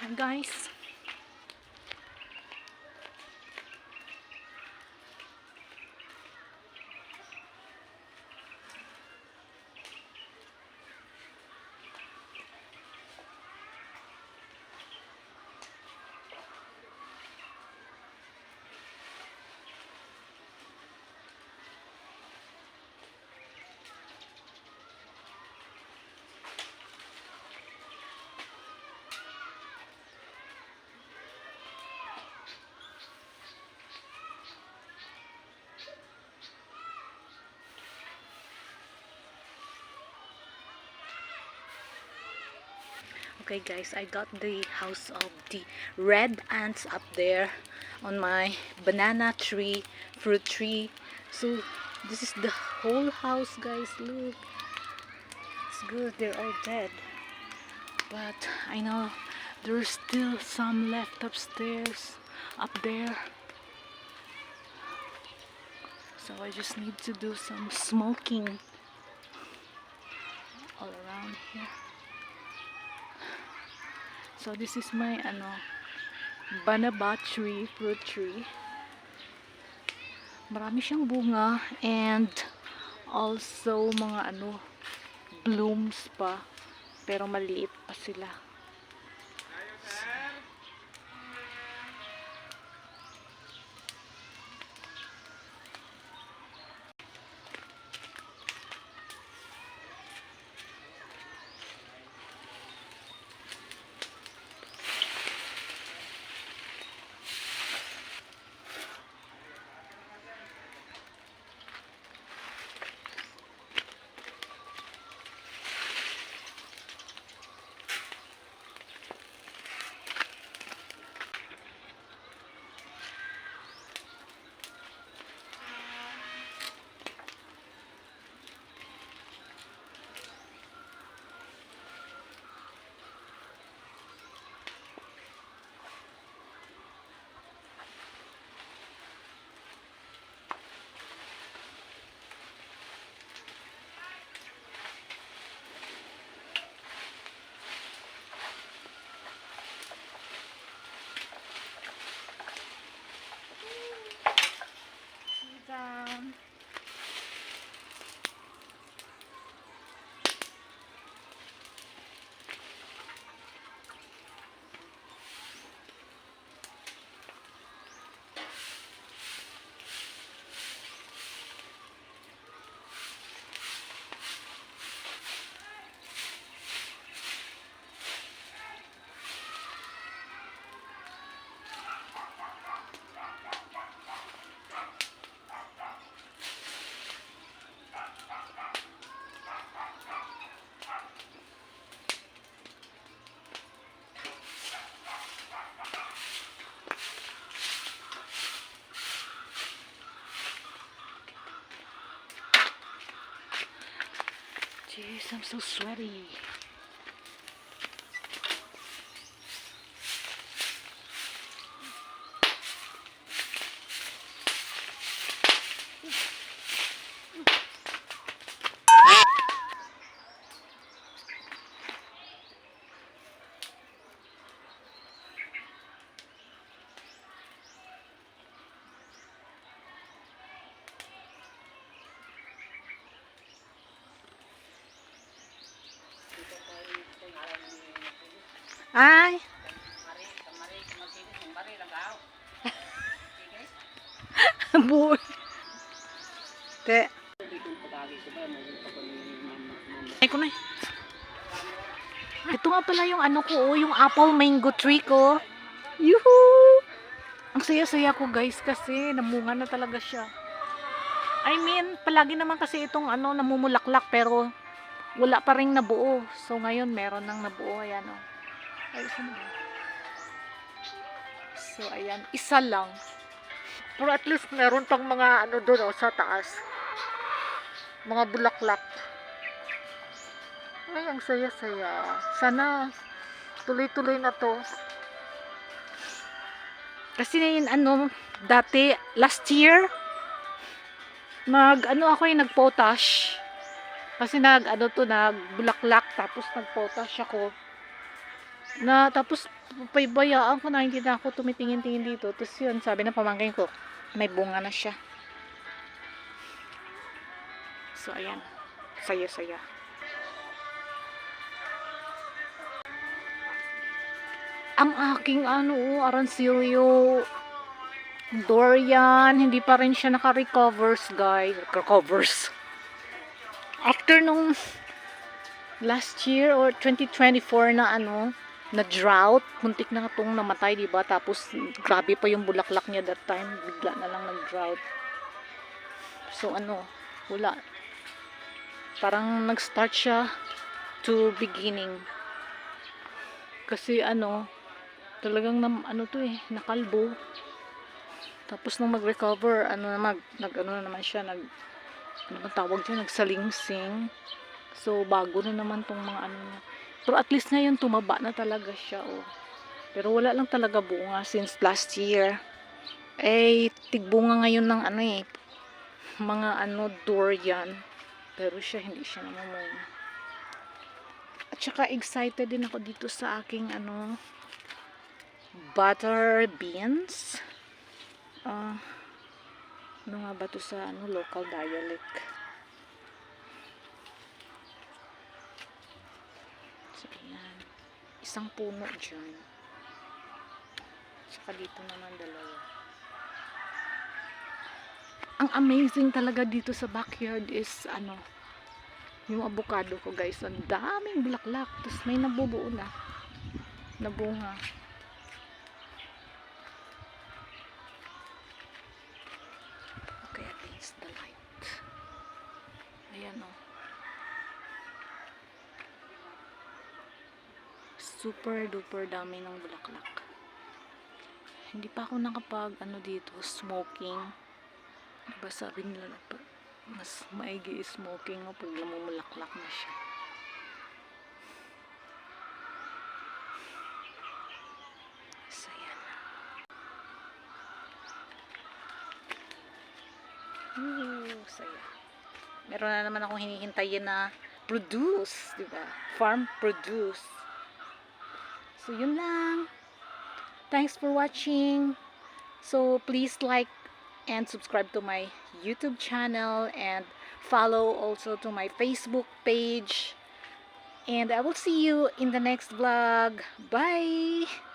Hi guys. Okay guys, I got the house of the red ants up there on my banana tree, fruit tree. So this is the whole house guys, look. It's good, they're all dead. But I know there's still some left upstairs, up there. So I just need to do some smoking all around here. So this is my banana tree, fruit tree. Marami siyang bunga and also mga blooms pa pero maliit pa sila. Jeez, I'm so sweaty. Ay! Buo. Te. Ay ko na. Ito nga pala yung yung apple mango tree ko. Yuhuu! Ang saya-saya ko guys kasi namunga na talaga siya. I mean, palagi naman kasi itong namumulaklak pero wala pa ring nabuo. So ngayon meron nang nabuo, ayan o. Ay, isa na. So ayan, isa lang. Pero at least meron pang mga doon sa taas. Mga bulaklak. Ay, ang saya-saya. Sana tuloy-tuloy na to. Kasi dati, last year, nag-potash. Kasi nagbulaklak, tapos nag-potash ako. Tapos Pabayaan ko na, hindi na ako tumitingin-tingin dito. Tapos yun, sabi na pamangkin ko, may bunga na siya. So, ayan. Saya-saya. Ang aking aransilyo Dorian, hindi pa rin siya naka-recovers, guys. Recovers. After nung last year or 2024 na na drought, muntik na itong namatay, diba? Tapos, grabe pa yung bulaklak niya that time. Bigla na lang nag-drought. So, wala. Parang nag-start siya to beginning. Kasi, talagang nakalbo. Tapos, nung mag-recover, naman siya, tawag dyan, nagsalingsing. So, bago na naman tong mga Pero at least ngayon, tumaba na talaga siya, oh. Pero wala lang talaga bunga since last year. Tigbunga ngayon ng mga durian. Pero siya, hindi siya namumunga. At saka, excited din ako dito sa aking, butter beans. Ano nga ba to sa, local dialect? So, ayan. Isang puno dyan. Saka dito naman dalawa. Ang amazing talaga dito sa backyard is, yung avocado ko, guys. Ang daming bulaklak. Tapos may nabubuo na. Nabunga. Okay, against the light. Ayan, oh. Super duper dami ng bulaklak. Hindi pa ako nakapag dito, smoking. Diba sabi nila mas maigi smoking pag namumulaklak na siya. So, yan. Saya. Meron na naman akong hinihintayin na produce, diba? Farm produce. So, yun lang. Thanks for watching. So, please like and subscribe to my YouTube channel and follow also to my Facebook page. And I will see you in the next vlog. Bye!